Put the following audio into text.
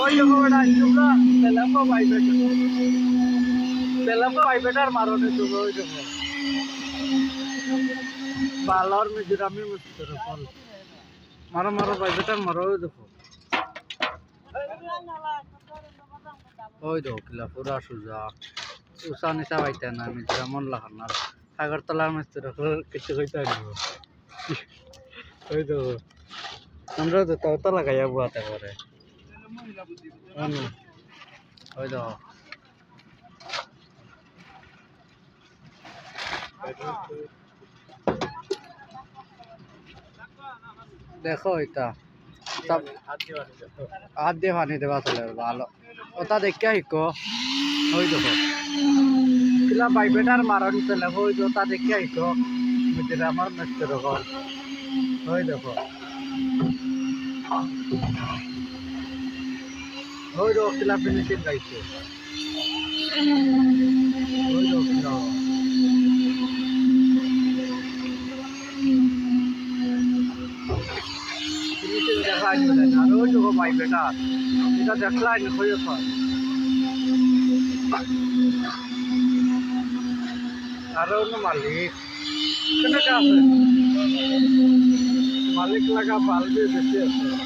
ওই রকম এটা তোমরা তেলাপো পাইবে তেলাপো পাইবেটার মারণে তোমরা ওই রকম বালার মিজোরামি মুস্তর ফল মারো মারো পাইবেটার মারো ওই দেখো ওই দেখো কিলা পুরা সুজা উষা নিশা পাইতে না মিজোরামন লাগানোর সাগরতলার মিস্তর কিছু কইতে আনবো ওই দেখো আমরা তো তাও লাগাইয়া বুয়াতে করে ওই দেখো দেখো এটা হাত দিয়ে পানি দেওয়া চলে ভালো ওটা দেখে শিখো ওই দেখো কিলা বাইবেটার মারণ চলে ওই ওটা দেখে শিখো বুঝলে আমার নষ্ট রকম ওই দেখো ওই দেখো কিলা ফিনিশিং গাইছে ওই দেখো কিলা দেখা আর ওই দেখো বাইবেটা এটা দেখলা হয়ে আর অন্য মালিক কেন আছে মালিক লাগা পালবে বেশি আছে